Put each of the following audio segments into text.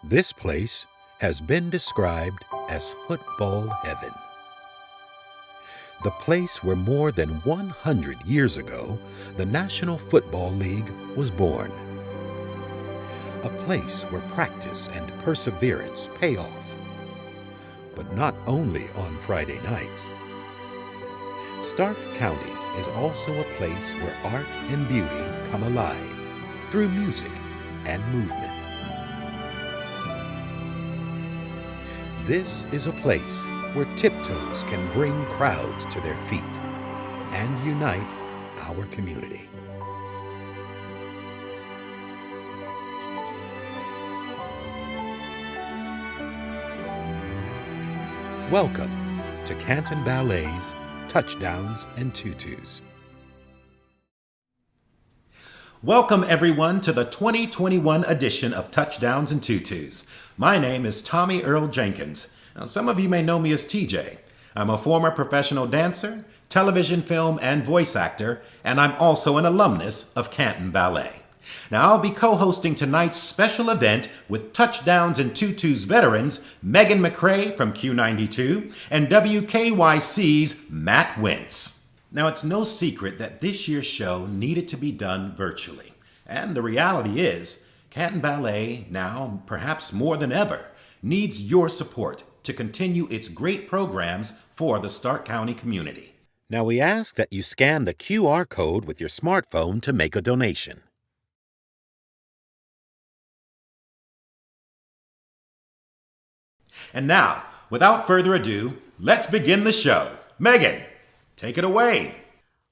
This place has been described as football heaven. The place where more than 100 years ago, the National Football League was born. A place where practice and perseverance pay off. But not only on Friday nights. Stark County is also a place where art and beauty come alive through music and movement. This is a place where Tutus can bring crowds to their feet and unite our community. Welcome to Canton Ballet's Touchdowns and Tutus. Welcome everyone to the 2021 edition of Touchdowns and Tutus. My name is Tommy Earl Jenkins. Now, some of you may know me as TJ. I'm a former professional dancer, television, film, and voice actor, and I'm also an alumnus of Canton Ballet. Now, I'll be co-hosting tonight's special event with Touchdowns and Tutus veterans Megan McCrae from Q92 and WKYC's Matt Wentz. Now, it's no secret that this year's show needed to be done virtually. And the reality is, Canton Ballet, now perhaps more than ever, needs your support to continue its great programs for the Stark County community. Now we ask that you scan the QR code with your smartphone to make a donation. And now, without further ado, let's begin the show. Megan, take it away.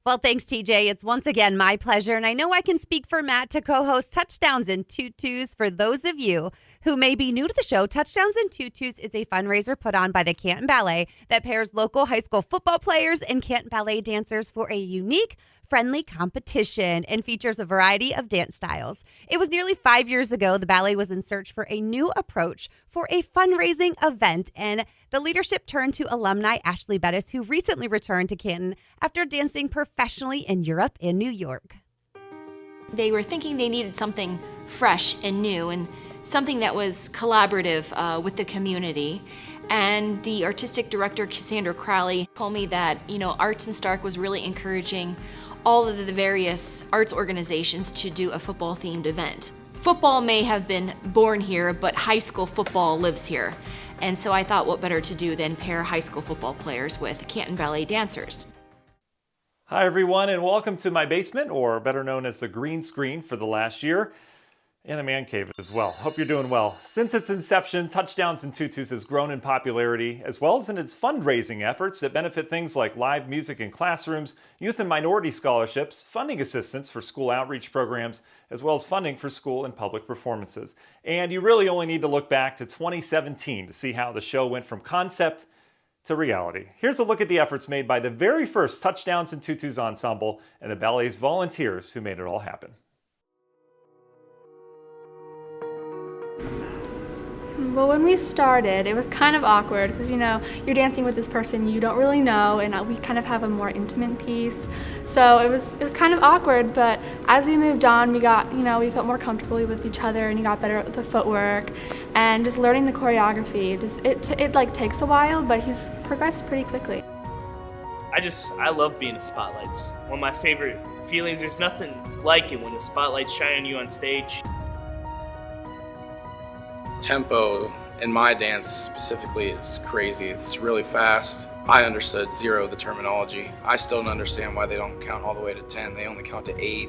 Well, thanks, TJ. It's once again my pleasure, and I know I can speak for Matt to co-host Touchdowns and Tutus. For those of you who may be new to the show, Touchdowns and Tutus is a fundraiser put on by the Canton Ballet that pairs local high school football players and Canton Ballet dancers for a unique, friendly competition and features a variety of dance styles. It was nearly 5 years ago the ballet was in search for a new approach for a fundraising event, and the leadership turned to alumni Ashley Bettis, who recently returned to Canton after dancing professionally in Europe and New York. They were thinking they needed something fresh and new and something that was collaborative with the community. And the artistic director, Cassandra Crowley, told me that, Arts in Stark was really encouraging all of the various arts organizations to do a football-themed event. Football may have been born here, but high school football lives here. And so I thought what better to do than pair high school football players with Canton Ballet dancers. Hi everyone, and welcome to my basement, or better known as the green screen for the last year, and the man cave as well. Hope you're doing well. Since its inception, Touchdowns and Tutus has grown in popularity, as well as in its fundraising efforts that benefit things like live music in classrooms, youth and minority scholarships, funding assistance for school outreach programs, as well as funding for school and public performances. And you really only need to look back to 2017 to see how the show went from concept to reality. Here's a look at the efforts made by the very first Touchdowns and Tutus ensemble and the ballet's volunteers who made it all happen. Well, when we started, it was kind of awkward because, you're dancing with this person you don't really know, and we kind of have a more intimate piece. So it was kind of awkward, but as we moved on, we got, we felt more comfortable with each other, and you got better at the footwork, and just learning the choreography. It takes a while, but he's progressed pretty quickly. I love being in spotlights. One of my favorite feelings, there's nothing like it when the spotlights shine on you on stage. Tempo in my dance specifically is crazy. It's really fast. I understood zero of the terminology. I still don't understand why they don't count all the way to 10. They only count to 8.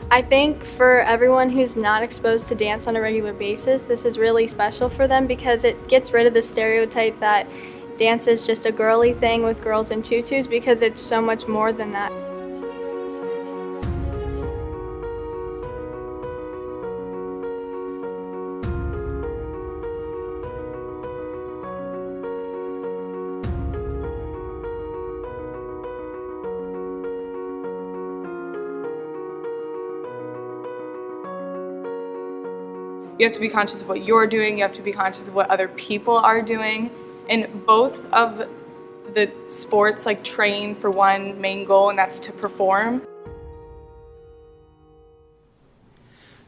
I think for everyone who's not exposed to dance on a regular basis, this is really special for them because it gets rid of the stereotype that dance is just a girly thing with girls in tutus, because it's so much more than that. You have to be conscious of what you're doing, you have to be conscious of what other people are doing. And both of the sports train for one main goal, and that's to perform.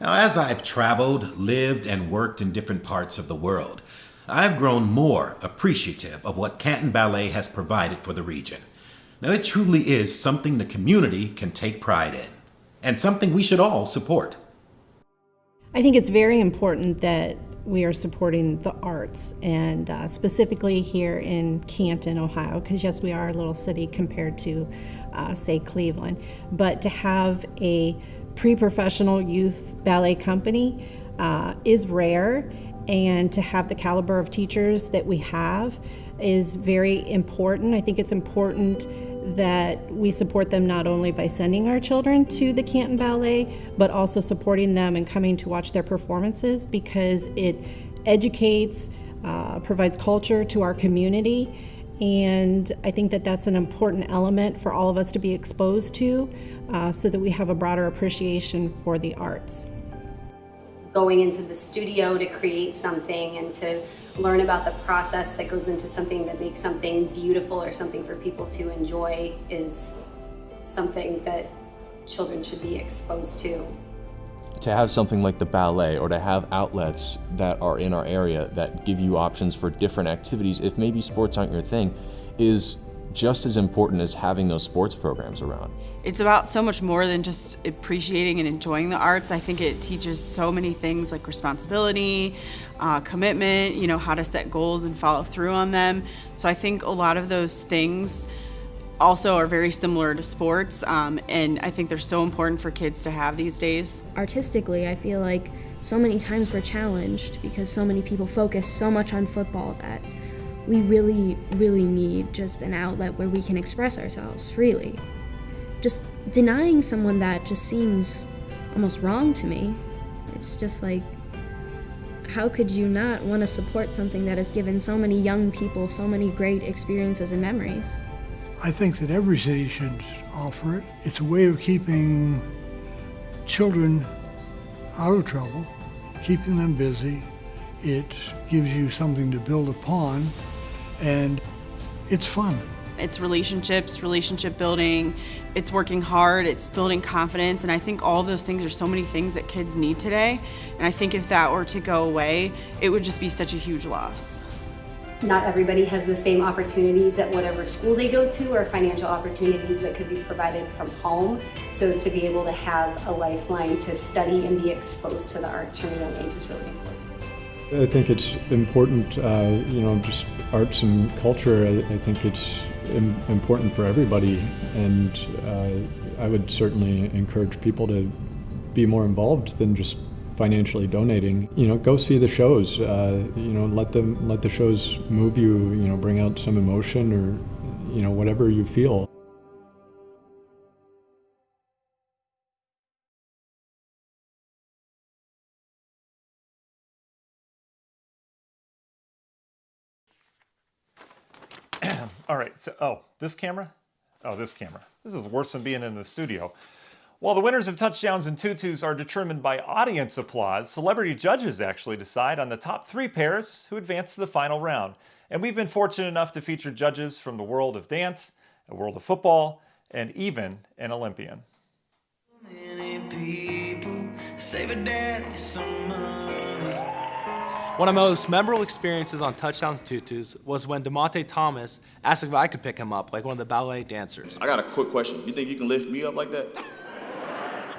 Now, as I've traveled, lived, and worked in different parts of the world, I've grown more appreciative of what Canton Ballet has provided for the region. Now, it truly is something the community can take pride in, and something we should all support. I think it's very important that we are supporting the arts, and specifically here in Canton, Ohio, because yes, we are a little city compared to, say, Cleveland, but to have a pre-professional youth ballet company is rare, and to have the caliber of teachers that we have is very important. I think it's important that we support them not only by sending our children to the Canton Ballet, but also supporting them and coming to watch their performances, because it educates, provides culture to our community, and I think that that's an important element for all of us to be exposed to, so that we have a broader appreciation for the arts. Going into the studio to create something and to learn about the process that goes into something that makes something beautiful or something for people to enjoy is something that children should be exposed to. To have something like the ballet, or to have outlets that are in our area that give you options for different activities, if maybe sports aren't your thing, is just as important as having those sports programs around. It's about so much more than just appreciating and enjoying the arts. I think it teaches so many things like responsibility, commitment, how to set goals and follow through on them. So I think a lot of those things also are very similar to sports, and I think they're so important for kids to have these days. Artistically, I feel like so many times we're challenged because so many people focus so much on football that we really, really need just an outlet where we can express ourselves freely. Just denying someone that just seems almost wrong to me. It's just like, how could you not want to support something that has given so many young people so many great experiences and memories? I think that every city should offer it. It's a way of keeping children out of trouble, keeping them busy. It gives you something to build upon, and it's fun. It's relationships, relationship building, it's working hard, it's building confidence, and I think all those things are so many things that kids need today, and I think if that were to go away, it would just be such a huge loss. Not everybody has the same opportunities at whatever school they go to, or financial opportunities that could be provided from home. So to be able to have a lifeline to study and be exposed to the arts from a young age is really important. I think it's important, just arts and culture. I think it's important for everybody, and I would certainly encourage people to be more involved than just financially donating. Go see the shows. Let the shows move you. Bring out some emotion, or whatever you feel. All right, so, this camera? Oh, this camera. This is worse than being in the studio. While the winners of touchdowns and tutus are determined by audience applause, celebrity judges actually decide on the top 3 pairs who advance to the final round. And we've been fortunate enough to feature judges from the world of dance, the world of football, and even an Olympian. Many people save a daddy some money. One of my most memorable experiences on Touchdowns and Tutus was when DeMonte Thomas asked if I could pick him up like one of the ballet dancers. I got a quick question. You think you can lift me up like that?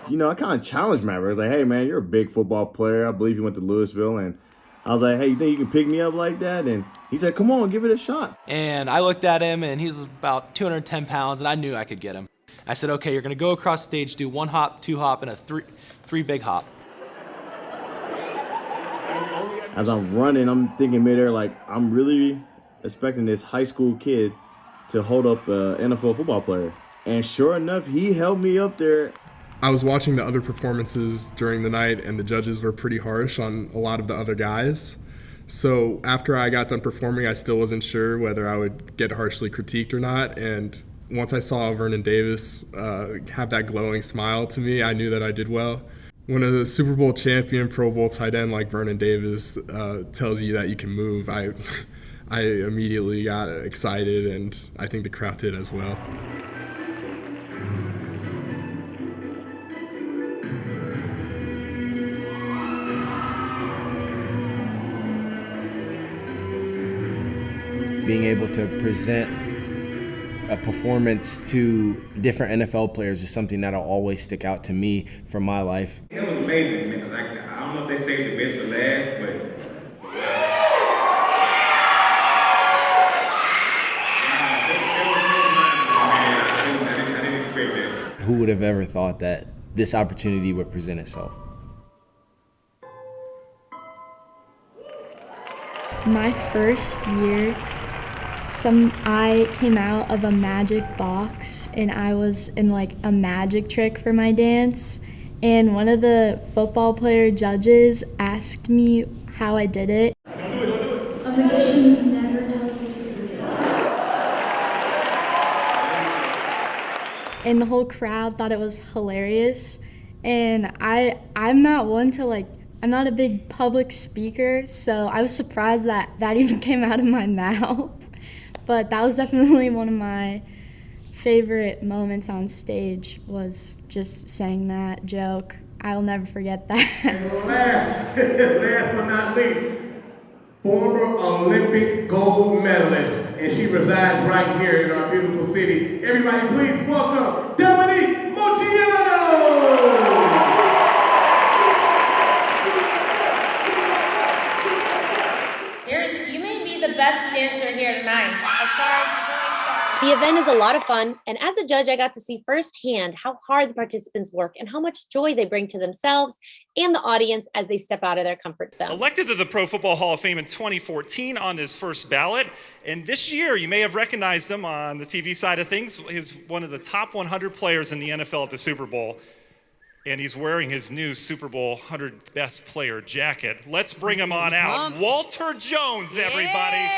I kind of challenged Maverick. I was like, hey, man, you're a big football player. I believe you went to Louisville. And I was like, hey, you think you can pick me up like that? And he said, come on, give it a shot. And I looked at him, and he was about 210 pounds, and I knew I could get him. I said, okay, you're going to go across the stage, do 1 hop, 2 hop, and a three big hop. As I'm running, I'm thinking midair, like, I'm really expecting this high school kid to hold up an NFL football player. And sure enough, he held me up there. I was watching the other performances during the night, and the judges were pretty harsh on a lot of the other guys. So after I got done performing, I still wasn't sure whether I would get harshly critiqued or not. And once I saw Vernon Davis have that glowing smile to me, I knew that I did well. When a Super Bowl champion, Pro Bowl tight end like Vernon Davis tells you that you can move, I immediately got excited, and I think the crowd did as well. being able to present a performance to different NFL players is something that'll always stick out to me from my life. It was amazing, man. Like, I don't know if they saved the best for last, but I didn't expect that. Who would have ever thought that this opportunity would present itself? My first year, I came out of a magic box and I was in like a magic trick for my dance, and one of the football player judges asked me how I did it. A magician never tells you secrets. And the whole crowd thought it was hilarious. And I'm not one to I'm not a big public speaker, so I was surprised that that even came out of my mouth. But that was definitely one of my favorite moments on stage, was just saying that joke. I'll never forget that. And last but not least, former Olympic gold medalist, and she resides right here in our beautiful city. Everybody please welcome Dominique Monciano! You may be the best dancer here tonight. The event is a lot of fun, and as a judge, I got to see firsthand how hard the participants work and how much joy they bring to themselves and the audience as they step out of their comfort zone. Elected to the Pro Football Hall of Fame in 2014 on his first ballot, and this year you may have recognized him on the TV side of things. He's one of the top 100 players in the NFL at the Super Bowl, and he's wearing his new Super Bowl 100 Best Player jacket. Let's bring him on out. Walter Jones, everybody.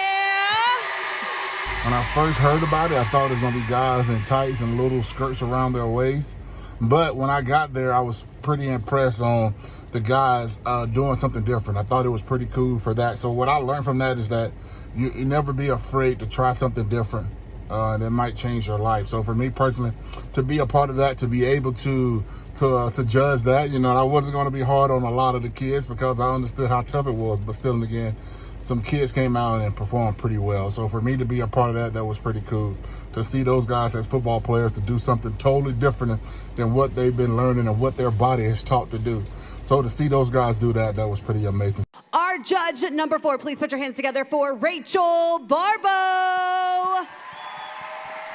When I first heard about it, I thought it was going to be guys in tights and little skirts around their waist. But when I got there, I was pretty impressed on the guys doing something different. I thought it was pretty cool for that. So what I learned from that is that you never be afraid to try something different. And it might change your life. So for me personally, to be a part of that, to be able to judge that, I wasn't going to be hard on a lot of the kids because I understood how tough it was. But still, again, some kids came out and performed pretty well. So for me to be a part of that, that was pretty cool. To see those guys as football players to do something totally different than what they've been learning and what their body is taught to do. So to see those guys do that, that was pretty amazing. Our judge number 4, please put your hands together for Rachel Barbeau.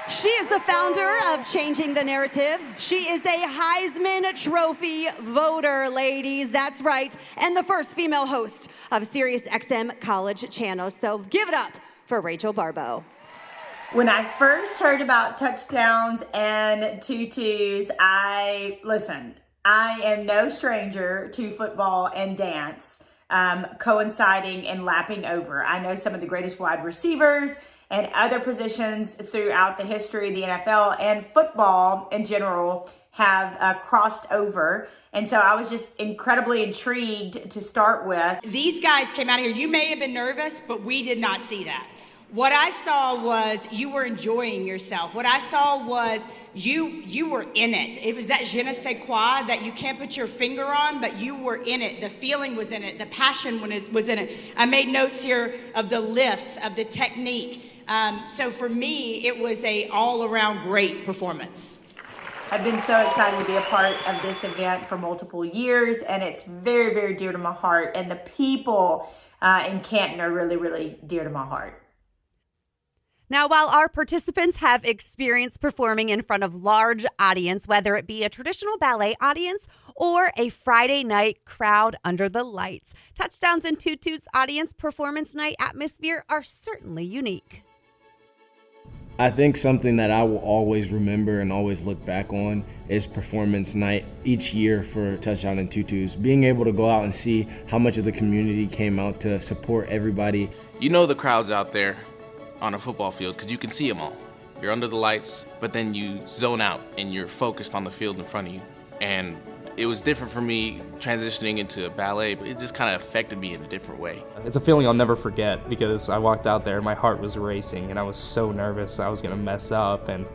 She is the founder of Changing the Narrative. She is a Heisman Trophy voter, ladies. That's right. And the first female host of Sirius XM College Channel. So give it up for Rachel Barbeau. When I first heard about touchdowns and tutus, I am no stranger to football and dance coinciding and lapping over. I know some of the greatest wide receivers and other positions throughout the history of the NFL and football in general have crossed over. And so I was just incredibly intrigued to start with. These guys came out here. You may have been nervous, but we did not see that. What I saw was you were enjoying yourself. What I saw was you were in it. It was that je ne sais quoi that you can't put your finger on, but you were in it. The feeling was in it. The passion was in it. I made notes here of the lifts, of the technique. So for me, it was a all-around great performance. I've been so excited to be a part of this event for multiple years, and it's very, very dear to my heart. And the people in Canton are really, really dear to my heart. Now, while our participants have experience performing in front of large audience, whether it be a traditional ballet audience or a Friday night crowd under the lights, Touchdowns and Tutus audience performance night atmosphere are certainly unique. I think something that I will always remember and always look back on is performance night each year for Touchdown and Tutus. Being able to go out and see how much of the community came out to support everybody. You know the crowds out there on a football field because you can see them all. You're under the lights, but then you zone out and you're focused on the field in front of you. And it was different for me transitioning into ballet, but it just kind of affected me in a different way. It's a feeling I'll never forget because I walked out there and my heart was racing and I was so nervous I was gonna mess up, and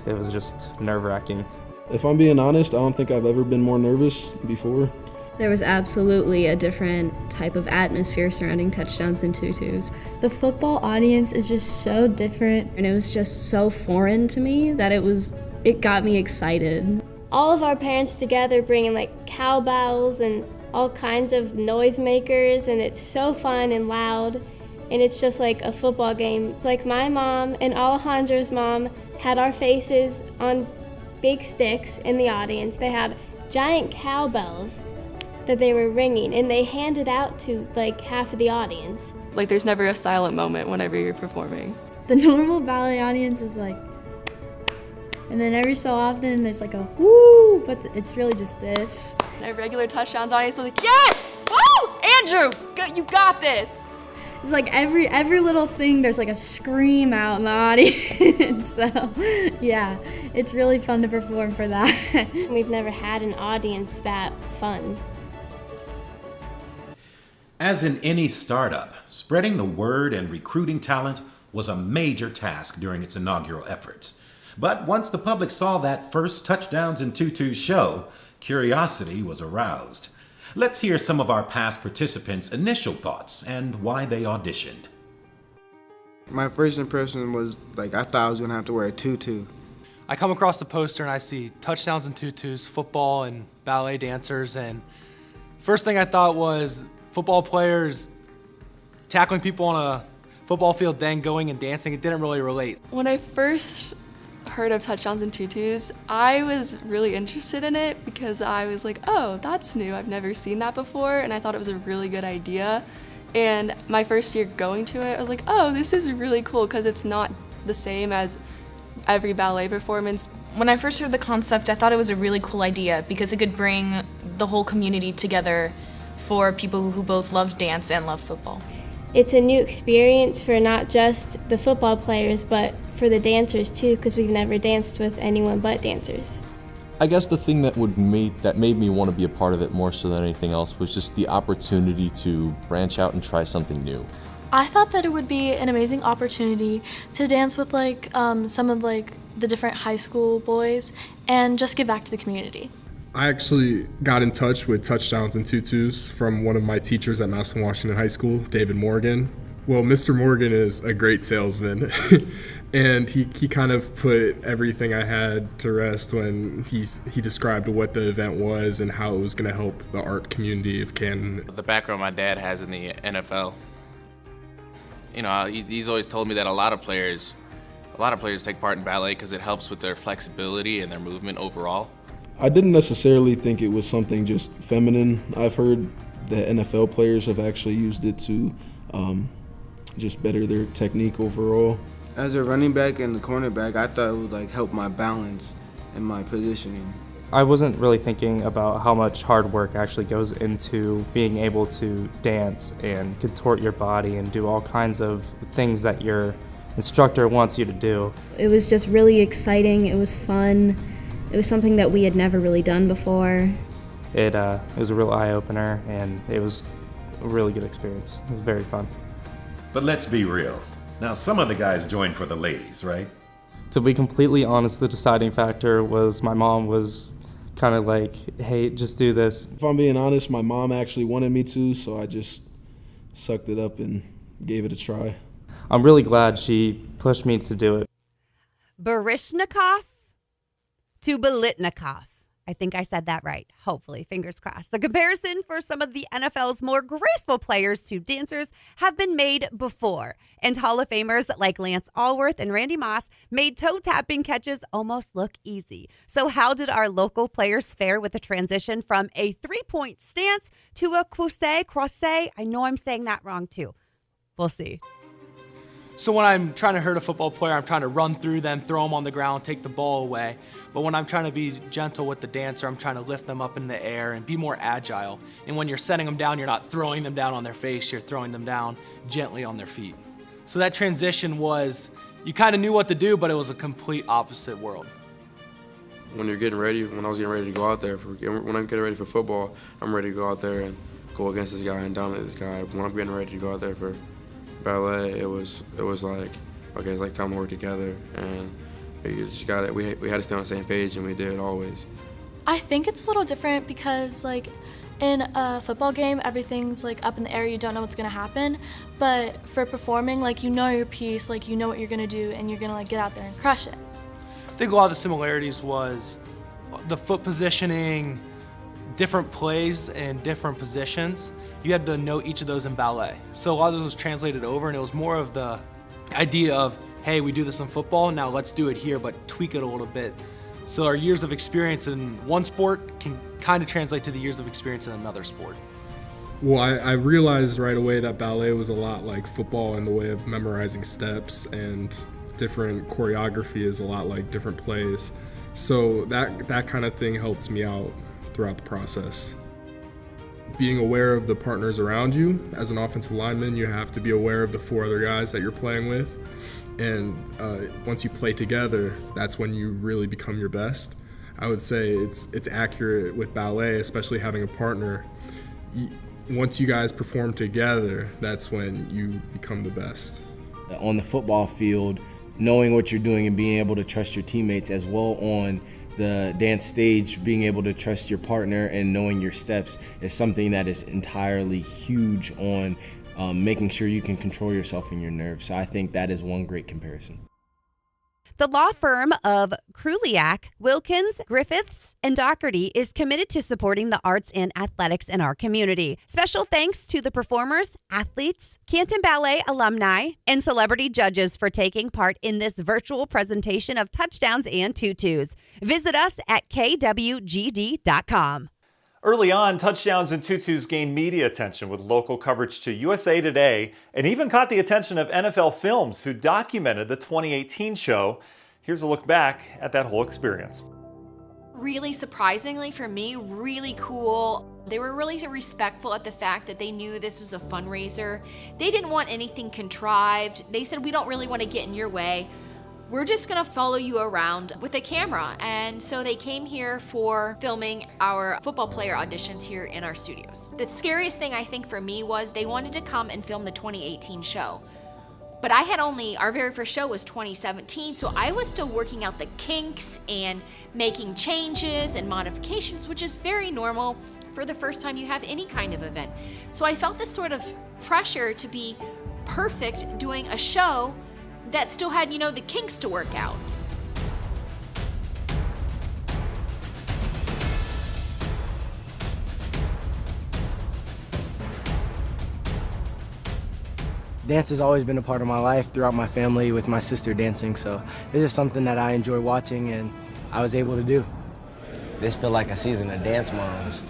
it was just nerve-wracking. If I'm being honest, I don't think I've ever been more nervous before. There was absolutely a different type of atmosphere surrounding touchdowns and tutus. The football audience is just so different, and it was just so foreign to me that it got me excited. All of our parents together bringing like cowbells and all kinds of noisemakers, and it's so fun and loud, and it's just like a football game. Like my mom and Alejandro's mom had our faces on big sticks in the audience. They had giant cowbells that they were ringing, and they handed out to like half of the audience. Like there's never a silent moment whenever you're performing. The normal ballet audience is like, and then every so often there's like a woo, but it's really just this. And a regular touchdowns audience is like, yes, woo, Andrew, you got this. It's like every little thing, there's like a scream out in the audience. So yeah, it's really fun to perform for that. We've never had an audience that fun. As in any startup, spreading the word and recruiting talent was a major task during its inaugural efforts. But once the public saw that first Touchdowns and Tutus show, curiosity was aroused. Let's hear some of our past participants' initial thoughts and why they auditioned. My first impression was like, I thought I was gonna have to wear a tutu. I come across the poster and I see Touchdowns and Tutus, football and ballet dancers, and first thing I thought was football players tackling people on a football field, then going and dancing. It didn't really relate. When I first heard of Touchdowns and Tutus, I was really interested in it because I was like, oh, that's new. I've never seen that before, and I thought it was a really good idea. And my first year going to it, I was like, oh, this is really cool because it's not the same as every ballet performance. When I first heard the concept, I thought it was a really cool idea because it could bring the whole community together for people who both loved dance and loved football. It's a new experience for not just the football players, but for the dancers too, because we've never danced with anyone but dancers. I guess the thing that made me want to be a part of it more so than anything else was just the opportunity to branch out and try something new. I thought that it would be an amazing opportunity to dance with some of the different high school boys and just give back to the community. I actually got in touch with Touchdowns and Tutus from one of my teachers at Madison Washington High School, David Morgan. Well, Mr. Morgan is a great salesman, and he kind of put everything I had to rest when he described what the event was and how it was going to help the art community of Canton. The background my dad has in the NFL, you know, he's always told me that a lot of players take part in ballet because it helps with their flexibility and their movement overall. I didn't necessarily think it was something just feminine. I've heard that NFL players have actually used it to just better their technique overall. As a running back and the cornerback, I thought it would help my balance and my positioning. I wasn't really thinking about how much hard work actually goes into being able to dance and contort your body and do all kinds of things that your instructor wants you to do. It was just really exciting. It was fun. It was something that we had never really done before. It was a real eye-opener, and it was a really good experience. It was very fun. But let's be real. Now, some of the guys joined for the ladies, right? To be completely honest, the deciding factor was my mom was kind of like, hey, just do this. If I'm being honest, my mom actually wanted me to, so I just sucked it up and gave it a try. I'm really glad she pushed me to do it. Baryshnikov to Belitnikov. I think I said that right. Hopefully, fingers crossed. The comparison for some of the NFL's more graceful players to dancers have been made before. And Hall of Famers like Lance Allworth and Randy Moss made toe-tapping catches almost look easy. So how did our local players fare with the transition from a three-point stance to a croisé? I know I'm saying that wrong too. We'll see. So when I'm trying to hurt a football player, I'm trying to run through them, throw them on the ground, take the ball away. But when I'm trying to be gentle with the dancer, I'm trying to lift them up in the air and be more agile. And when you're setting them down, you're not throwing them down on their face, you're throwing them down gently on their feet. So that transition was, you kind of knew what to do, but it was a complete opposite world. When I was getting ready to go out there, when I'm getting ready for football, I'm ready to go out there and go against this guy and dominate this guy. When I'm getting ready to go out there for ballet, it was like, okay, it's like time to work together, and we just got it. We had to stay on the same page, and we did always. I think it's a little different because in a football game, everything's like up in the air, you don't know what's gonna happen. But for performing, like you know your piece, like you know what you're gonna do, and you're gonna like get out there and crush it. I think a lot of the similarities was the foot positioning, different plays and different positions. You had to know each of those in ballet. So a lot of those translated over, and it was more of the idea of, hey, we do this in football, now let's do it here, but tweak it a little bit. So our years of experience in one sport can kind of translate to the years of experience in another sport. Well, I realized right away that ballet was a lot like football in the way of memorizing steps, and different choreography is a lot like different plays. So that kind of thing helped me out throughout the process. Being aware of the partners around you. As an offensive lineman, you have to be aware of the 4 other guys that you're playing with. And once you play together, that's when you really become your best. I would say it's accurate with ballet, especially having a partner. Once you guys perform together, that's when you become the best. On the football field, knowing what you're doing and being able to trust your teammates, as well on the dance stage, being able to trust your partner and knowing your steps is something that is entirely huge on making sure you can control yourself and your nerves. So I think that is one great comparison. The law firm of Kruliak, Wilkins, Griffiths, and Doherty is committed to supporting the arts and athletics in our community. Special thanks to the performers, athletes, Canton Ballet alumni, and celebrity judges for taking part in this virtual presentation of Touchdowns and Tutus. Visit us at kwgd.com. Early on, Touchdowns and Tutus gained media attention with local coverage to USA Today, and even caught the attention of NFL Films, who documented the 2018 show. Here's a look back at that whole experience. Really surprisingly for me, really cool. They were really respectful at the fact that they knew this was a fundraiser. They didn't want anything contrived. They said, we don't really want to get in your way. We're just gonna follow you around with a camera. And so they came here for filming our football player auditions here in our studios. The scariest thing I think for me was they wanted to come and film the 2018 show. But our very first show was 2017, so I was still working out the kinks and making changes and modifications, which is very normal for the first time you have any kind of event. So I felt this sort of pressure to be perfect doing a show that still had, the kinks to work out. Dance has always been a part of my life throughout my family, with my sister dancing, so it's just something that I enjoy watching and I was able to do. This felt like a season of Dance Moms.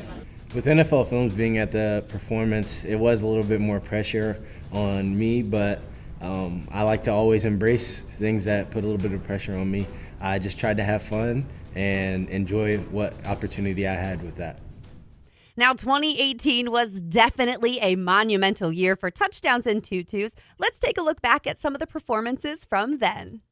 With NFL Films being at the performance, it was a little bit more pressure on me, but I like to always embrace things that put a little bit of pressure on me. I just tried to have fun and enjoy what opportunity I had with that. Now, 2018 was definitely a monumental year for Touchdowns and Tutus. Let's take a look back at some of the performances from then.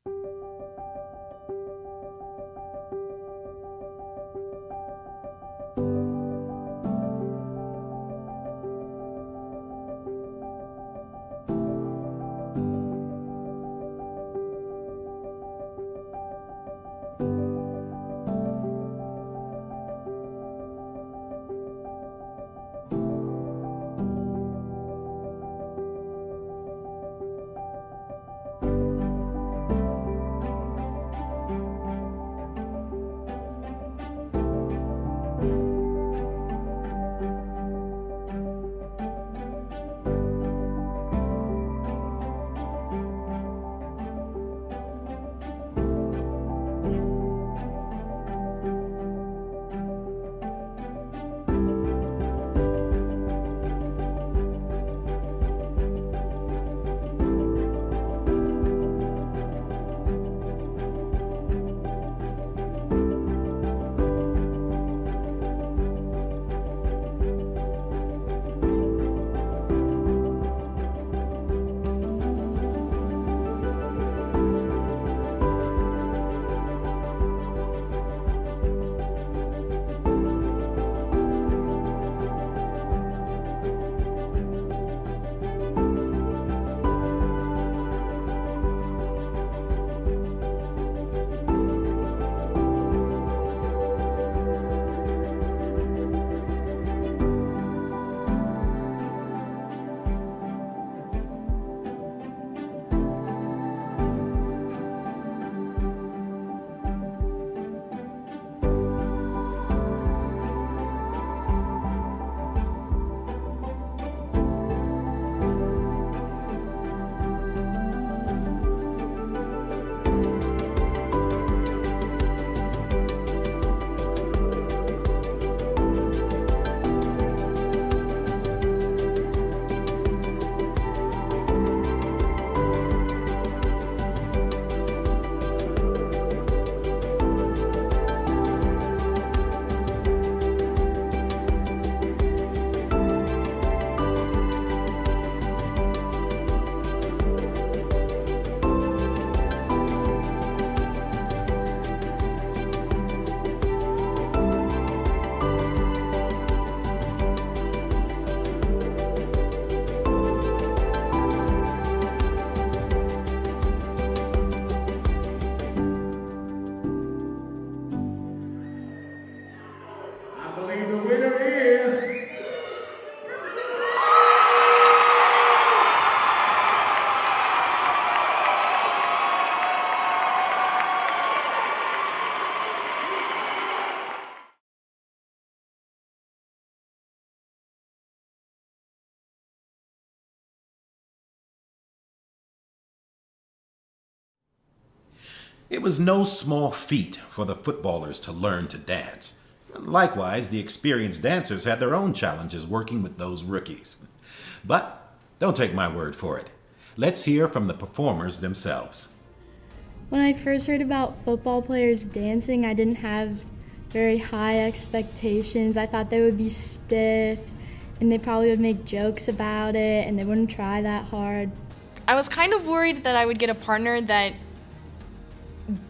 It was no small feat for the footballers to learn to dance. Likewise, the experienced dancers had their own challenges working with those rookies. But don't take my word for it. Let's hear from the performers themselves. When I first heard about football players dancing, I didn't have very high expectations. I thought they would be stiff and they probably would make jokes about it and they wouldn't try that hard. I was kind of worried that I would get a partner that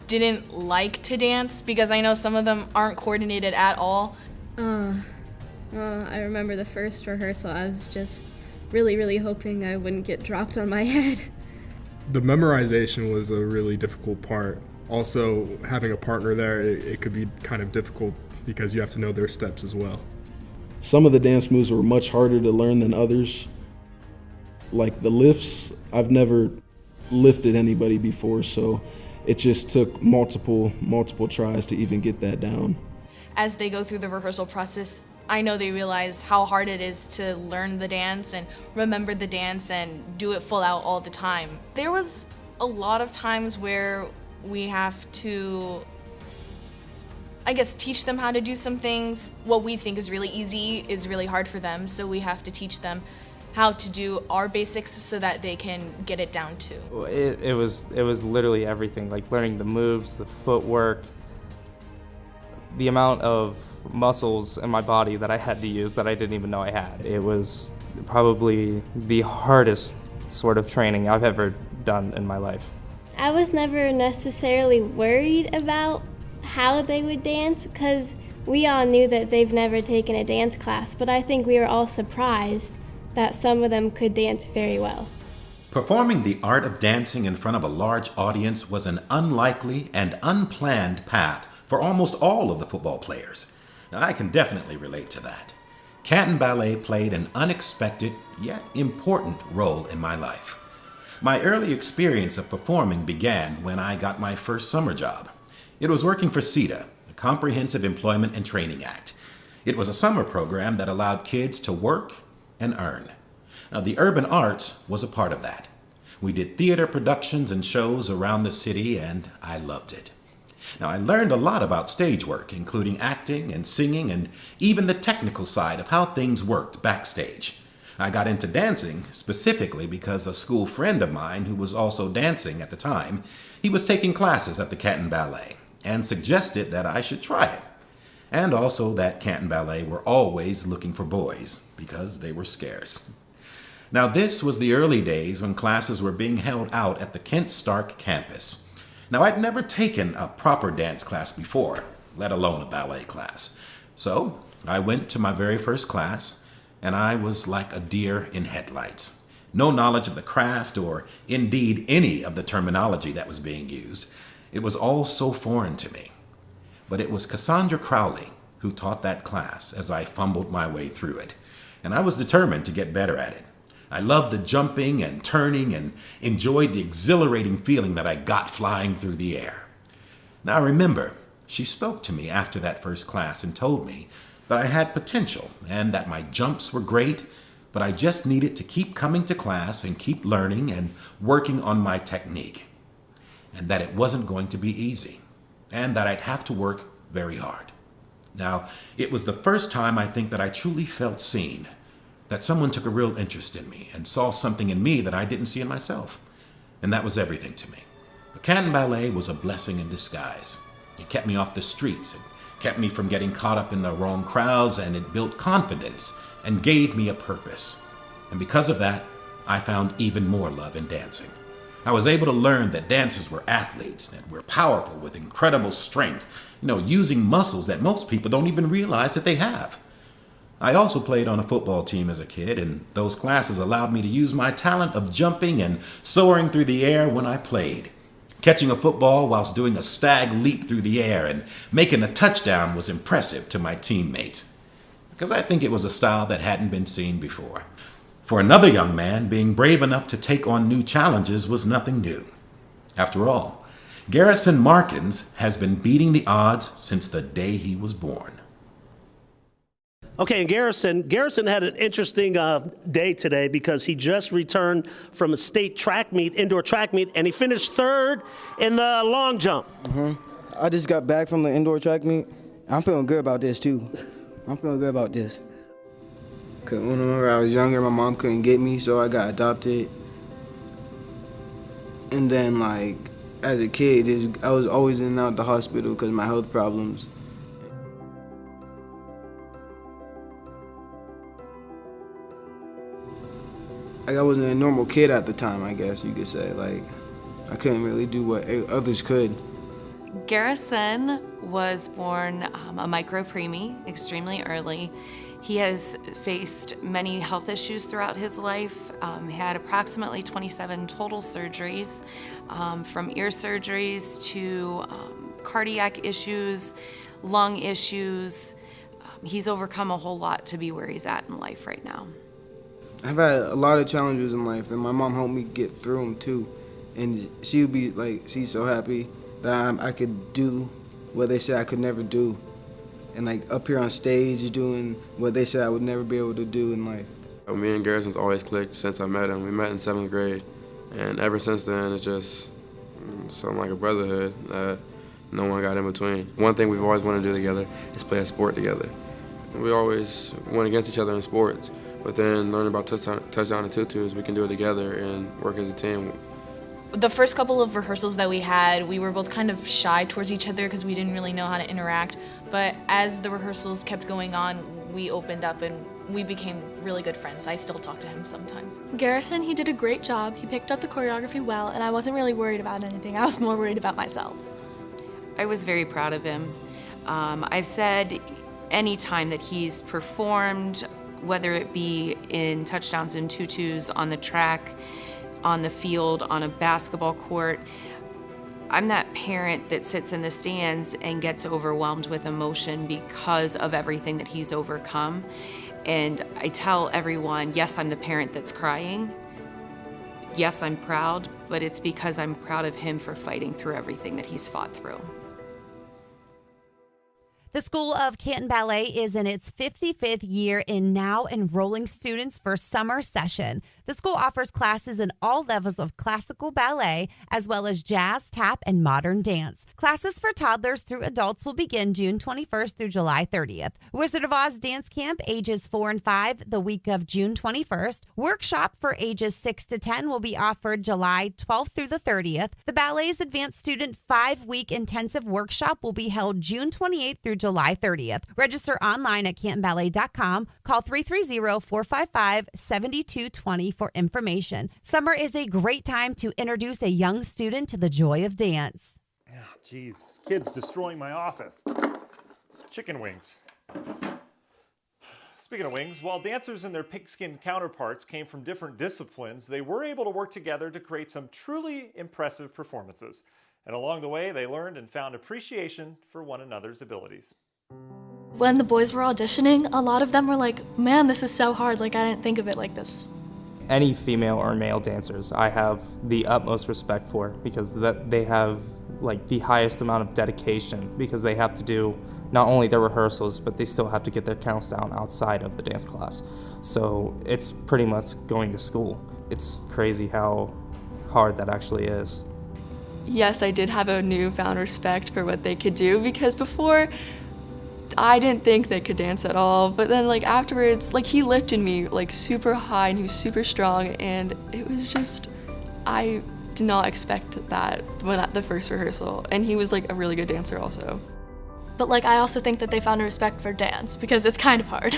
didn't like to dance because I know some of them aren't coordinated at all. I remember the first rehearsal, I was just really hoping I wouldn't get dropped on my head. The memorization was a really difficult part. Also, having a partner there, it could be kind of difficult because you have to know their steps as well. Some of the dance moves were much harder to learn than others. Like the lifts, I've never lifted anybody before, so it just took multiple tries to even get that down. As they go through the rehearsal process, I know they realize how hard it is to learn the dance and remember the dance and do it full out all the time. There was a lot of times where we have to, I guess, teach them how to do some things. What we think is really easy is really hard for them, so we have to teach them how to do our basics so that they can get it down too. It was literally everything, like learning the moves, the footwork, the amount of muscles in my body that I had to use that I didn't even know I had. It was probably the hardest sort of training I've ever done in my life. I was never necessarily worried about how they would dance because we all knew that they've never taken a dance class, but I think we were all surprised that some of them could dance very well. Performing the art of dancing in front of a large audience was an unlikely and unplanned path for almost all of the football players. Now, I can definitely relate to that. Canton Ballet played an unexpected yet important role in my life. My early experience of performing began when I got my first summer job. It was working for CETA, the Comprehensive Employment and Training Act. It was a summer program that allowed kids to work and earn. Now, the urban arts was a part of that. We did theater productions and shows around the city, and I loved it. Now, I learned a lot about stage work, including acting and singing and even the technical side of how things worked backstage. I got into dancing specifically because a school friend of mine who was also dancing at the time, he was taking classes at the Canton Ballet and suggested that I should try it. And also that Canton Ballet were always looking for boys because they were scarce. Now, this was the early days when classes were being held out at the Kent Stark campus. Now, I'd never taken a proper dance class before, let alone a ballet class. So I went to my very first class, and I was like a deer in headlights. No knowledge of the craft or indeed any of the terminology that was being used. It was all so foreign to me. But it was Cassandra Crowley who taught that class as I fumbled my way through it, and I was determined to get better at it. I loved the jumping and turning and enjoyed the exhilarating feeling that I got flying through the air. Now, I remember she spoke to me after that first class and told me that I had potential and that my jumps were great, but I just needed to keep coming to class and keep learning and working on my technique, and that it wasn't going to be easy, and that I'd have to work very hard. Now, it was the first time I think that I truly felt seen, that someone took a real interest in me and saw something in me that I didn't see in myself. And that was everything to me. The Canton Ballet was a blessing in disguise. It kept me off the streets. It kept me from getting caught up in the wrong crowds, and it built confidence and gave me a purpose. And because of that, I found even more love in dancing. I was able to learn that dancers were athletes, that were powerful with incredible strength, using muscles that most people don't even realize that they have. I also played on a football team as a kid, and those classes allowed me to use my talent of jumping and soaring through the air when I played. Catching a football whilst doing a stag leap through the air and making a touchdown was impressive to my teammates, because I think it was a style that hadn't been seen before. For another young man, being brave enough to take on new challenges was nothing new. After all, Garrison Markins has been beating the odds since the day he was born. Okay, and Garrison had an interesting day today because he just returned from a state track meet, indoor track meet, and he finished third in the long jump. I just got back from the indoor track meet. I'm feeling good about this, too. I'm feeling good about this. Because whenever I was younger, my mom couldn't get me, so I got adopted. And then, like, as a kid, I was always in and out the hospital because of my health problems. Like, I wasn't a normal kid at the time, I guess you could say. Like, I couldn't really do what others could. Garrison was born a micro-preemie extremely early. He has faced many health issues throughout his life. He had approximately 27 total surgeries, from ear surgeries to cardiac issues, lung issues. He's overcome a whole lot to be where he's at in life right now. I've had a lot of challenges in life, and my mom helped me get through them too. And she would be like, she's so happy that I could do what they said I could never do. And like up here on stage doing what they said I would never be able to do in life. Me and Garrison's always clicked since I met him. We met in 7th grade, and ever since then it's just something like a brotherhood that no one got in between. One thing we've always wanted to do together is play a sport together. We always went against each other in sports, but then learning about touchdown and tutus, we can do it together and work as a team. The first couple of rehearsals that we had, we were both kind of shy towards each other because we didn't really know how to interact. But as the rehearsals kept going on, we opened up and we became really good friends. I still talk to him sometimes. Garrison, he did a great job. He picked up the choreography well, and I wasn't really worried about anything. I was more worried about myself. I was very proud of him. I've said any time that he's performed, whether it be in touchdowns and tutus, on the track, on the field, on a basketball court, I'm that parent that sits in the stands and gets overwhelmed with emotion because of everything that he's overcome. And I tell everyone, yes, I'm the parent that's crying. Yes, I'm proud, but it's because I'm proud of him for fighting through everything that he's fought through. The School of Canton Ballet is in its 55th year and now enrolling students for summer session. The school offers classes in all levels of classical ballet, as well as jazz, tap, and modern dance. Classes for toddlers through adults will begin June 21st through July 30th. Wizard of Oz Dance Camp, ages 4 and 5, the week of June 21st. Workshop for ages 6 to 10 will be offered July 12th through the 30th. The ballet's advanced student 5-week intensive workshop will be held June 28th through July 30th. Register online at cantonballet.com. Call 330-455-7220 for information. Summer is a great time to introduce a young student to the joy of dance. Oh, geez, kids destroying my office. Chicken wings. Speaking of wings, while dancers and their pigskin counterparts came from different disciplines, they were able to work together to create some truly impressive performances. And along the way, they learned and found appreciation for one another's abilities. When the boys were auditioning, a lot of them were like, man, this is so hard. Like, I didn't think of it like this. Any female or male dancers, I have the utmost respect for because they have like the highest amount of dedication because they have to do not only their rehearsals, but they still have to get their counts down outside of the dance class. So it's pretty much going to school. It's crazy how hard that actually is. Yes, I did have a newfound respect for what they could do because before I didn't think they could dance at all, but then like afterwards, like he lifted me like super high and he was super strong, and it was just, I did not expect that when at the first rehearsal, and he was like a really good dancer also. But like I also think that they found a respect for dance because it's kind of hard.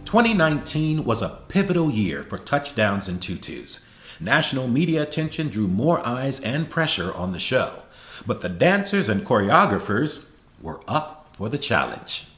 2019 was a pivotal year for touchdowns and tutus. National media attention drew more eyes and pressure on the show, but the dancers and choreographers were up for the challenge.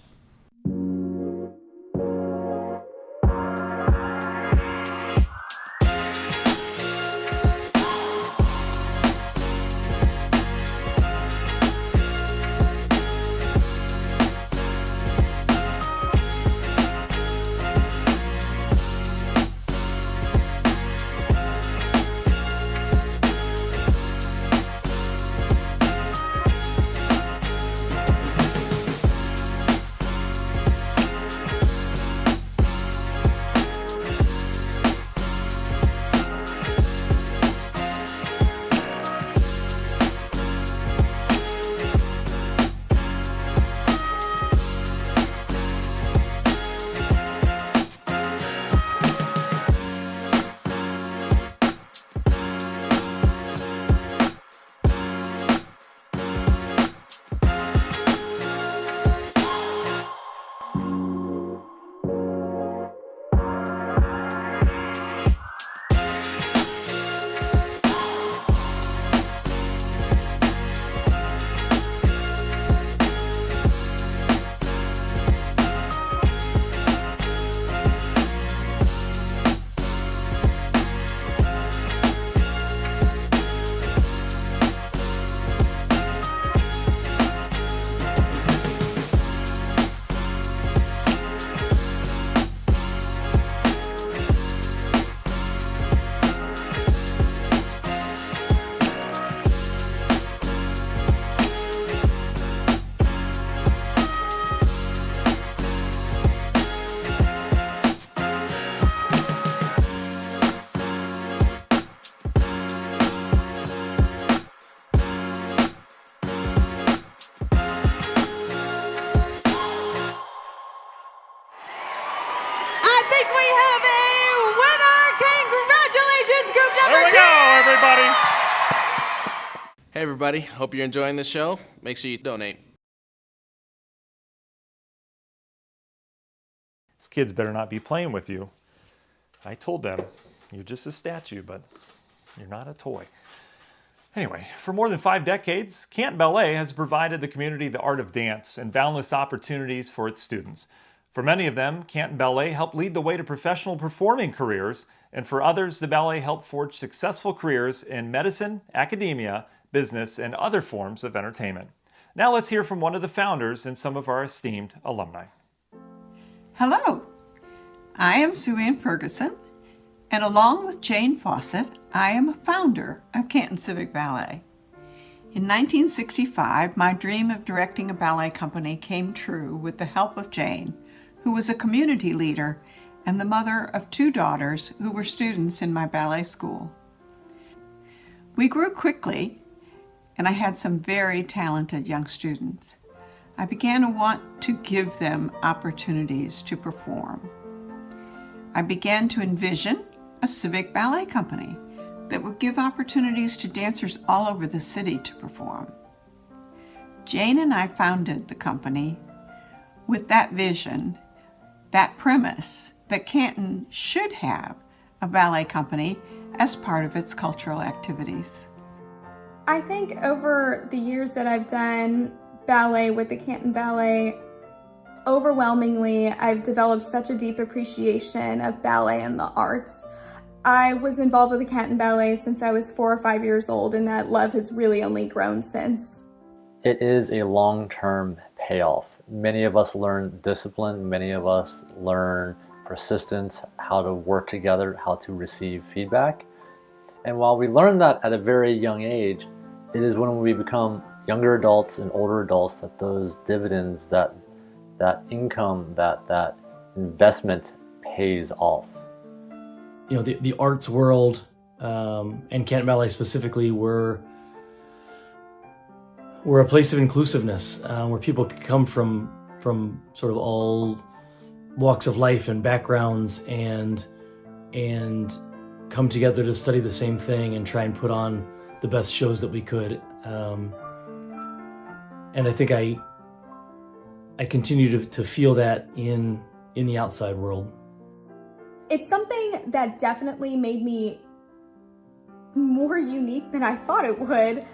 Hey everybody, hope you're enjoying the show. Make sure you donate. These kids better not be playing with you. I told them, you're just a statue, but you're not a toy. Anyway, for more than 5 decades, Canton Ballet has provided the community the art of dance and boundless opportunities for its students. For many of them, Canton Ballet helped lead the way to professional performing careers, and for others, the ballet helped forge successful careers in medicine, academia, business, and other forms of entertainment. Now let's hear from one of the founders and some of our esteemed alumni. Hello, I am Sue Ann Ferguson, and along with Jane Fawcett, I am a founder of Canton Civic Ballet. In 1965, my dream of directing a ballet company came true with the help of Jane, who was a community leader and the mother of 2 daughters who were students in my ballet school. We grew quickly, and I had some very talented young students. I began to want to give them opportunities to perform. I began to envision a civic ballet company that would give opportunities to dancers all over the city to perform. Jane and I founded the company with that vision, that premise that Canton should have a ballet company as part of its cultural activities. I think over the years that I've done ballet with the Canton Ballet, overwhelmingly, I've developed such a deep appreciation of ballet and the arts. I was involved with the Canton Ballet since I was 4 or 5 years old, and that love has really only grown since. It is a long-term payoff. Many of us learn discipline, many of us learn persistence, how to work together, how to receive feedback. And while we learn that at a very young age, it is when we become younger adults and older adults that those dividends, that income, that investment pays off. You know, the arts world and Canton Ballet specifically were a place of inclusiveness where people could come from sort of all walks of life and backgrounds and come together to study the same thing and try and put on the best shows that we could. And I think I continue to feel that in the outside world. It's something that definitely made me more unique than I thought it would,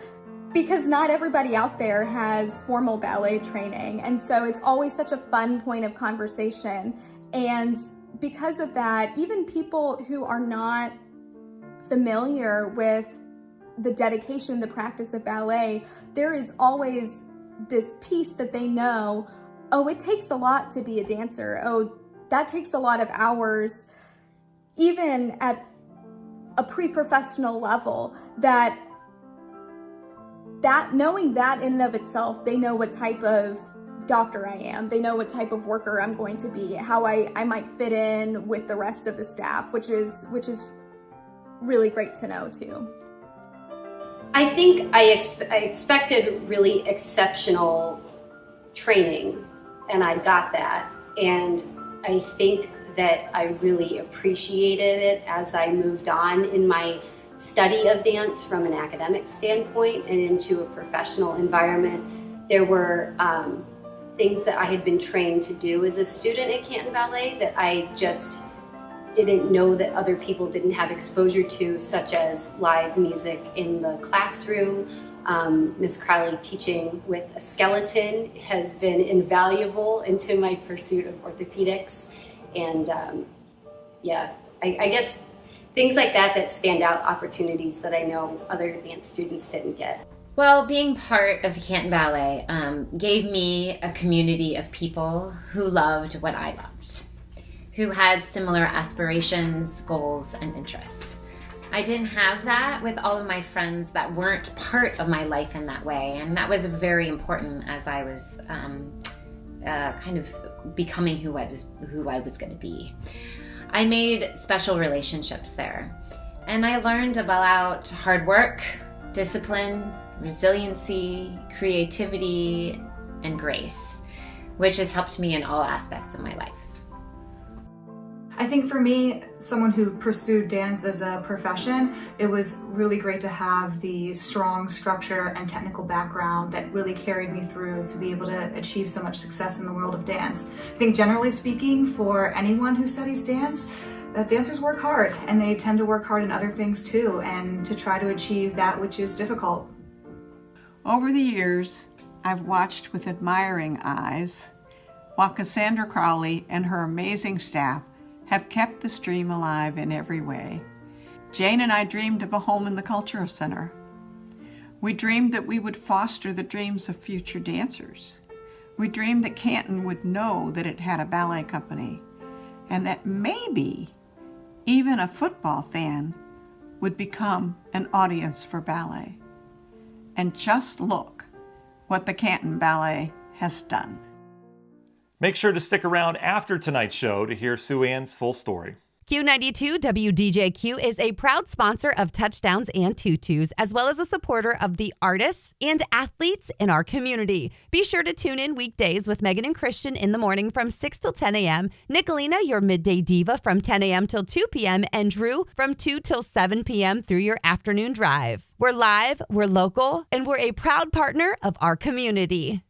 because not everybody out there has formal ballet training, and so it's always such a fun point of conversation. And because of that, even people who are not familiar with the dedication, the practice of ballet, there is always this piece that they know, oh, it takes a lot to be a dancer. Oh, that takes a lot of hours, even at a pre-professional level, that knowing that in and of itself, they know what type of doctor I am. They know what type of worker I'm going to be, how I might fit in with the rest of the staff, which is really great to know too. I think I expected really exceptional training, and I got that. And I think that I really appreciated it as I moved on in my study of dance from an academic standpoint and into a professional environment. There were things that I had been trained to do as a student at Canton Ballet that I just didn't know that other people didn't have exposure to, such as live music in the classroom. Miss Crowley teaching with a skeleton has been invaluable into my pursuit of orthopedics. And yeah, I guess things like that stand out, opportunities that I know other dance students didn't get. Well, being part of the Canton Ballet gave me a community of people who loved what I loved, who had similar aspirations, goals, and interests. I didn't have that with all of my friends that weren't part of my life in that way, and that was very important as I was kind of becoming who I was going to be. I made special relationships there, and I learned about hard work, discipline, resiliency, creativity, and grace, which has helped me in all aspects of my life. I think for me, someone who pursued dance as a profession, it was really great to have the strong structure and technical background that really carried me through to be able to achieve so much success in the world of dance. I think generally speaking, for anyone who studies dance, dancers work hard, and they tend to work hard in other things too, and to try to achieve that which is difficult. Over the years, I've watched with admiring eyes while Cassandra Crowley and her amazing staff have kept the stream alive in every way. Jane and I dreamed of a home in the Cultural Center. We dreamed that we would foster the dreams of future dancers. We dreamed that Canton would know that it had a ballet company, and that maybe even a football fan would become an audience for ballet. And just look what the Canton Ballet has done. Make sure to stick around after tonight's show to hear Sue Ann's full story. Q92 WDJQ is a proud sponsor of Touchdowns and Tutus, as well as a supporter of the artists and athletes in our community. Be sure to tune in weekdays with Megan and Christian in the morning from 6 till 10 a.m., Nicolina, your midday diva, from 10 a.m. till 2 p.m., and Drew from 2 till 7 p.m. through your afternoon drive. We're live, we're local, and we're a proud partner of our community.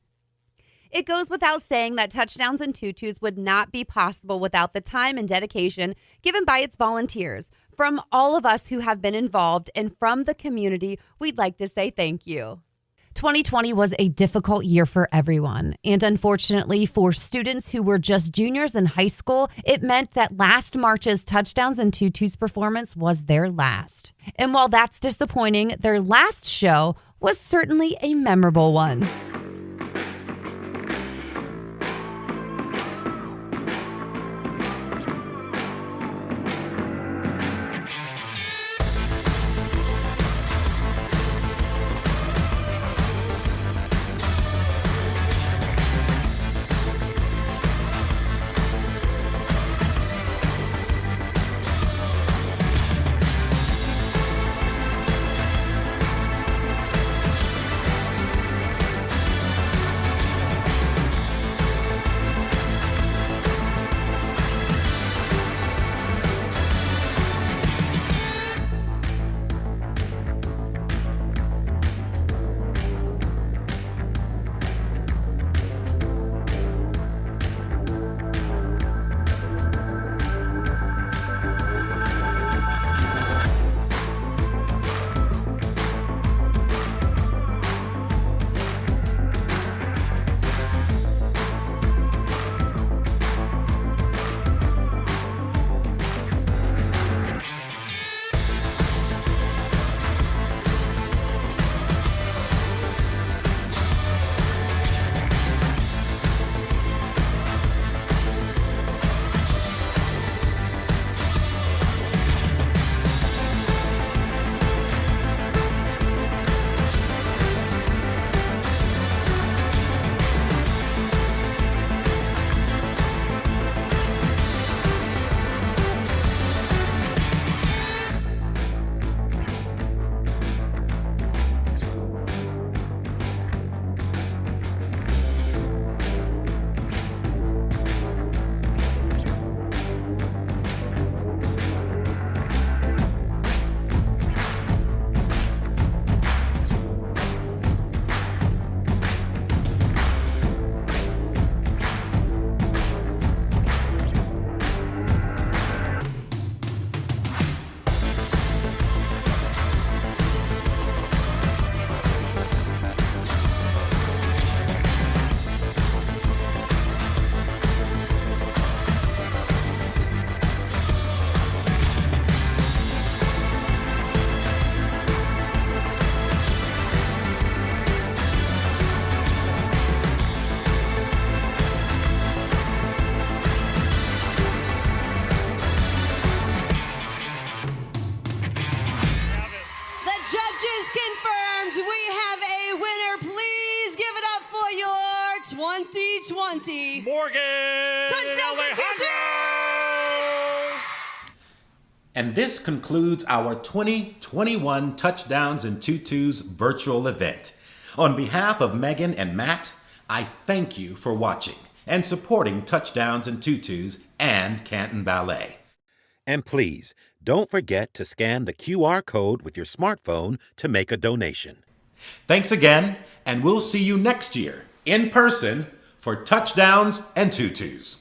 It goes without saying that Touchdowns and Tutus would not be possible without the time and dedication given by its volunteers. From all of us who have been involved and from the community, we'd like to say thank you. 2020 was a difficult year for everyone. And unfortunately, for students who were just juniors in high school, it meant that last March's Touchdowns and Tutus performance was their last. And while that's disappointing, their last show was certainly a memorable one. Judges confirmed we have a winner. Please give it up for your 2020 Morgan Touchdowns and Tutus! And this concludes our 2021 Touchdowns and Tutus virtual event. On behalf of Megan and Matt, I thank you for watching, and supporting Touchdowns and Tutus and Canton Ballet. And please, don't forget to scan the QR code with your smartphone to make a donation. Thanks again, and we'll see you next year in person for Touchdowns and Tutus.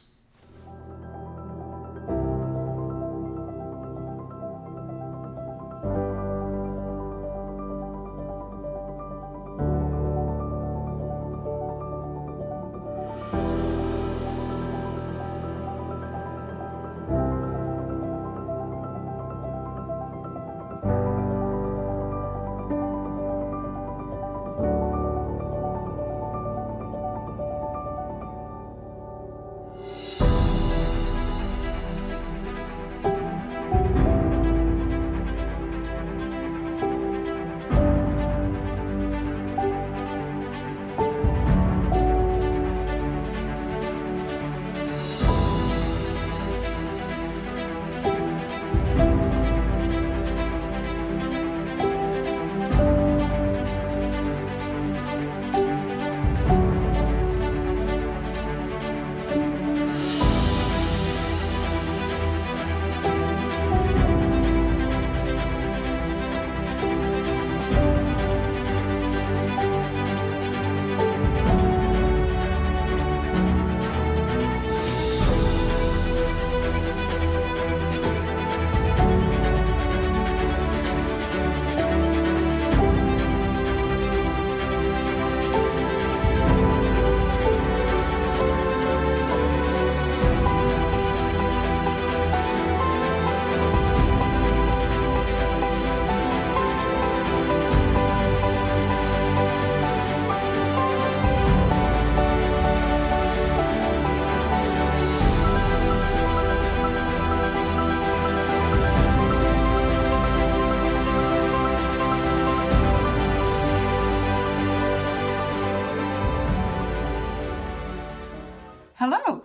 Hello,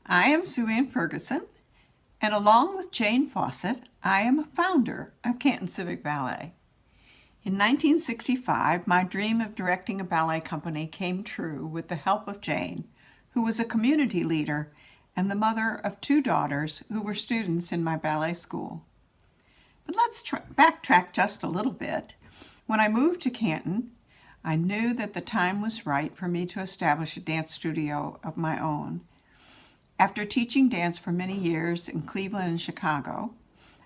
I am Sue Ann Ferguson, and along with Jane Fawcett, I am a founder of Canton Civic Ballet. In 1965, my dream of directing a ballet company came true with the help of Jane, who was a community leader and the mother of 2 daughters who were students in my ballet school. But let's backtrack just a little bit. When I moved to Canton, I knew that the time was right for me to establish a dance studio of my own. After teaching dance for many years in Cleveland and Chicago,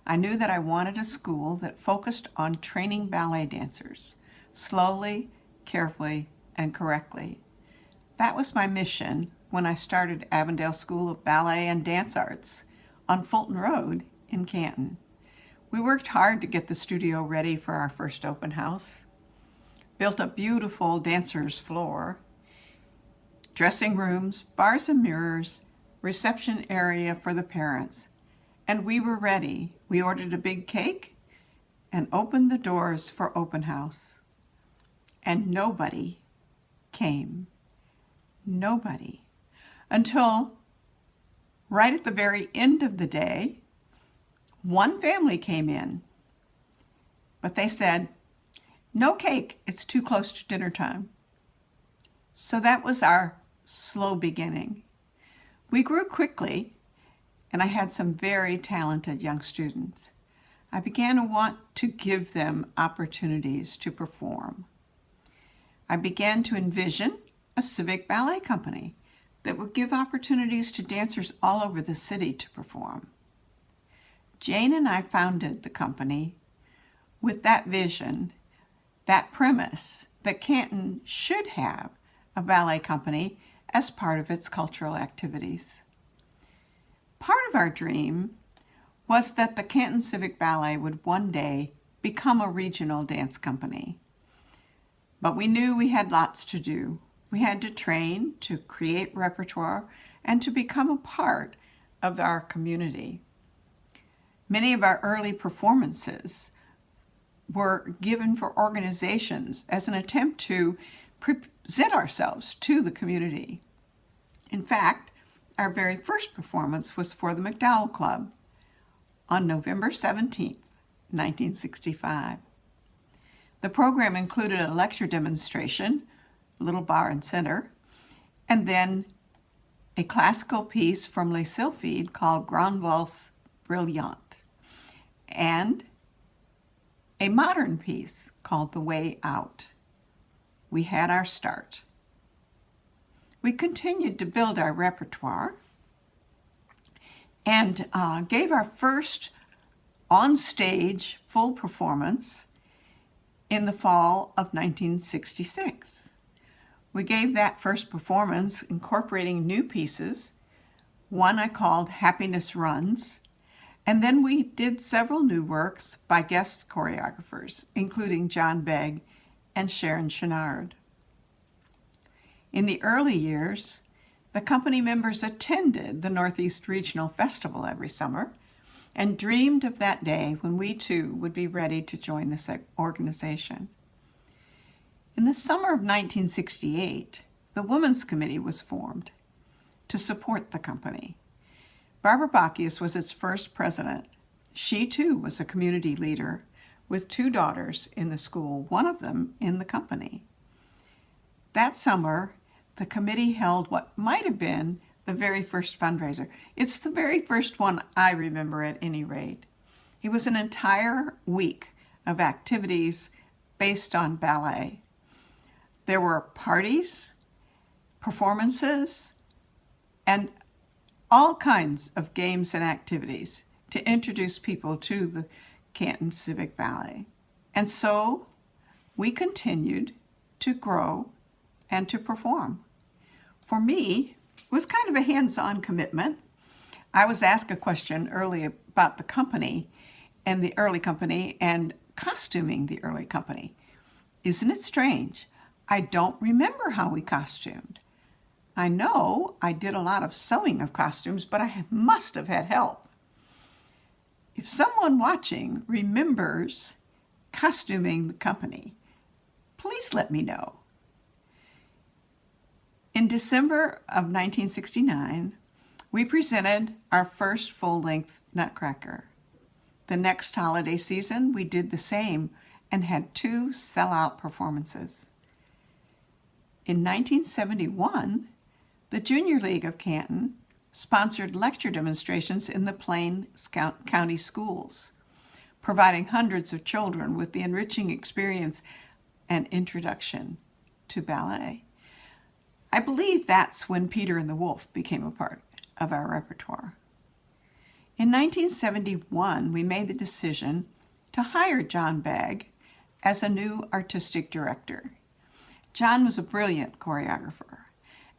I knew that I wanted a school that focused on training ballet dancers, slowly, carefully, and correctly. That was my mission when I started Avondale School of Ballet and Dance Arts on Fulton Road in Canton. We worked hard to get the studio ready for our first open house, built a beautiful dancer's floor, dressing rooms, bars and mirrors, reception area for the parents, and we were ready. We ordered a big cake and opened the doors for open house. And nobody came. Nobody. Until right at the very end of the day, one family came in, but they said, "No cake, it's too close to dinner time." So that was our slow beginning. We grew quickly, and I had some very talented young students. I began to want to give them opportunities to perform. I began to envision a civic ballet company that would give opportunities to dancers all over the city to perform. Jane and I founded the company with that vision, that premise that Canton should have a ballet company as part of its cultural activities. Part of our dream was that the Canton Civic Ballet would one day become a regional dance company. But we knew we had lots to do. We had to train, to create repertoire, and to become a part of our community. Many of our early performances were given for organizations as an attempt to present ourselves to the community. In fact, our very first performance was for the McDowell Club on November 17th, 1965. The program included a lecture demonstration, a little bar and center, and then a classical piece from Les Sylphides called Grande Valse Brillante, and a modern piece called The Way Out. We had our start. We continued to build our repertoire and gave our first on-stage full performance in the fall of 1966. We gave that first performance incorporating new pieces. One I called Happiness Runs, and then we did several new works by guest choreographers, including John Begg and Sharon Chenard. In the early years, the company members attended the Northeast Regional Festival every summer and dreamed of that day when we too would be ready to join this organization. In the summer of 1968, the Women's Committee was formed to support the company. Barbara Bacchius was its first president. She too was a community leader with 2 daughters in the school, one of them in the company. That summer, the committee held what might have been the very first fundraiser. It's the very first one I remember at any rate. It was an entire week of activities based on ballet. There were parties, performances, and all kinds of games and activities to introduce people to the Canton Civic Ballet. And so we continued to grow and to perform. For me, it was kind of a hands-on commitment. I was asked a question early about the company and the early company and costuming the early company. Isn't it strange? I don't remember how we costumed. I know I did a lot of sewing of costumes, but I must have had help. If someone watching remembers costuming the company, please let me know. In December of 1969, we presented our first full-length Nutcracker. The next holiday season, we did the same and had 2 sellout performances. In 1971, the Junior League of Canton sponsored lecture demonstrations in the Plain County schools, providing hundreds of children with the enriching experience and introduction to ballet. I believe that's when Peter and the Wolf became a part of our repertoire. In 1971, we made the decision to hire John Begg as a new artistic director. John was a brilliant choreographer,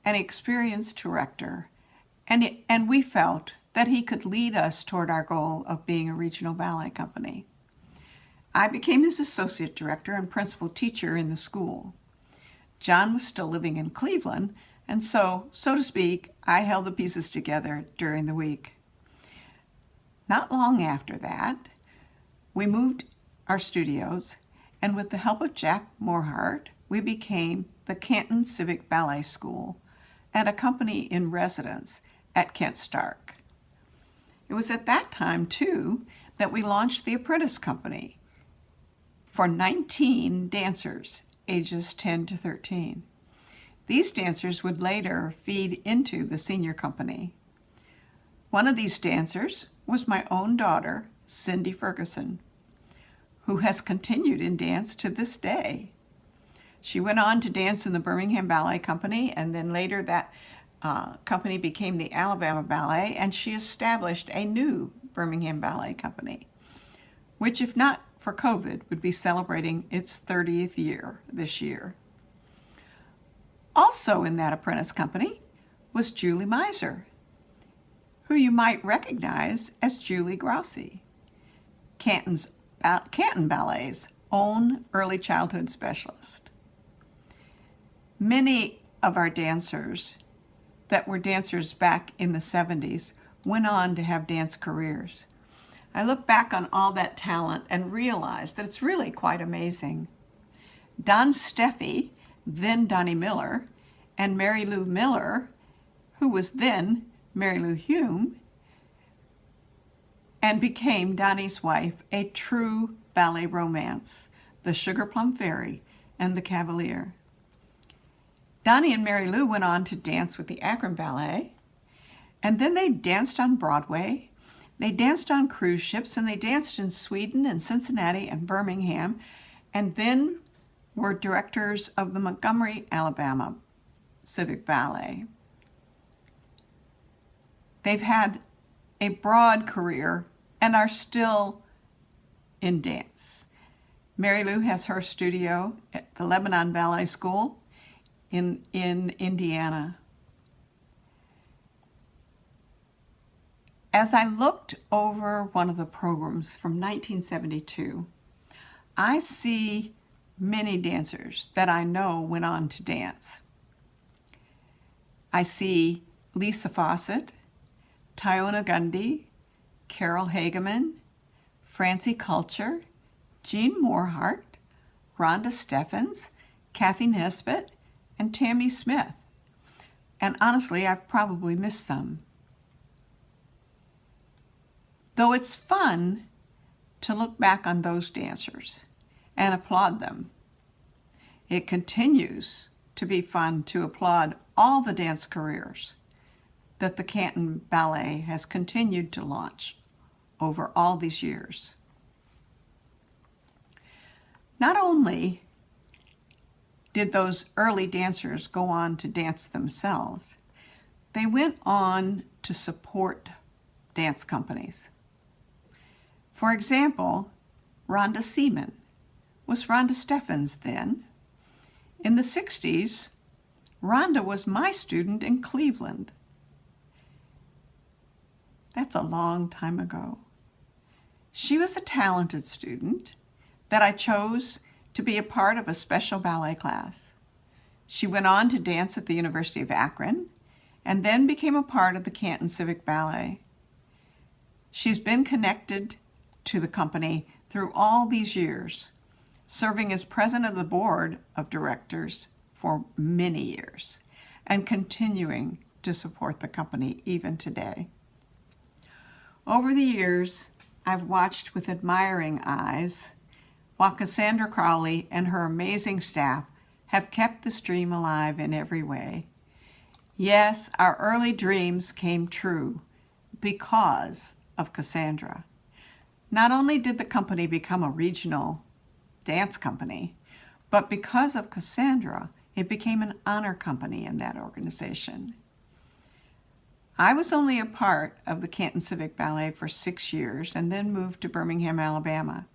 an experienced director, and we felt that he could lead us toward our goal of being a regional ballet company. I became his associate director and principal teacher in the school. John was still living in Cleveland, and so to speak, I held the pieces together during the week. Not long after that, we moved our studios, and with the help of Jack Morhart, we became the Canton Civic Ballet School and a company in residence at Kent Stark. It was at that time, too, that we launched the Apprentice Company for 19 dancers ages 10 to 13. These dancers would later feed into the senior company. One of these dancers was my own daughter, Cindy Ferguson, who has continued in dance to this day. She went on to dance in the Birmingham Ballet Company, and then later that company became the Alabama Ballet, and she established a new Birmingham Ballet Company, which, if not for COVID, would be celebrating its 30th year this year. Also in that apprentice company was Julie Miser, who you might recognize as Julie Grossi, Canton Ballet's own early childhood specialist. Many of our dancers that were dancers back in the 70s went on to have dance careers. I look back on all that talent and realize that it's really quite amazing. Don Steffi, then Donnie Miller, and Mary Lou Miller, who was then Mary Lou Hume, and became Donnie's wife, a true ballet romance, the Sugar Plum Fairy and the Cavalier. Donnie and Mary Lou went on to dance with the Akron Ballet, And then they danced on Broadway, they danced on cruise ships, and they danced in Sweden and Cincinnati and Birmingham, and then were directors of the Montgomery, Alabama Civic Ballet. They've had a broad career and are still in dance. Mary Lou has her studio at the Lebanon Ballet School in Indiana. As I looked over one of the programs from 1972, I see many dancers that I know went on to dance. I see Lisa Fawcett, Tyona Gundy, Carol Hageman, Francie Culture, Jean Morehart, Rhonda Steffens, Kathy Nesbitt, and Tammy Smith. And honestly, I've probably missed some. Though it's fun to look back on those dancers and applaud them, it continues to be fun to applaud all the dance careers that the Canton Ballet has continued to launch over all these years. Not only did those early dancers go on to dance themselves, they went on to support dance companies. For example, Rhonda Seaman was Rhonda Steffens then. In the 60s, Rhonda was my student in Cleveland. That's a long time ago. She was a talented student that I chose to be a part of a special ballet class. She went on to dance at the University of Akron and then became a part of the Canton Civic Ballet. She's been connected to the company through all these years, serving as president of the board of directors for many years and continuing to support the company even today. Over the years, I've watched with admiring eyes while Cassandra Crowley and her amazing staff have kept this dream alive in every way. Yes, our early dreams came true because of Cassandra. Not only did the company become a regional dance company, but because of Cassandra, it became an honor company in that organization. I was only a part of the Canton Civic Ballet for 6 years and then moved to Birmingham, Alabama.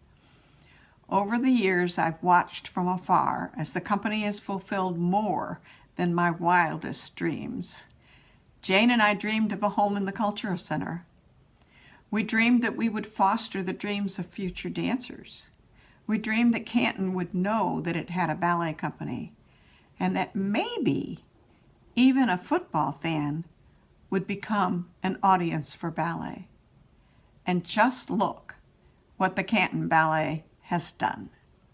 Over the years, I've watched from afar as the company has fulfilled more than my wildest dreams. Jane and I dreamed of a home in the Cultural Center. We dreamed that we would foster the dreams of future dancers. We dreamed that Canton would know that it had a ballet company and that maybe even a football fan would become an audience for ballet. And just look what the Canton Ballet has done.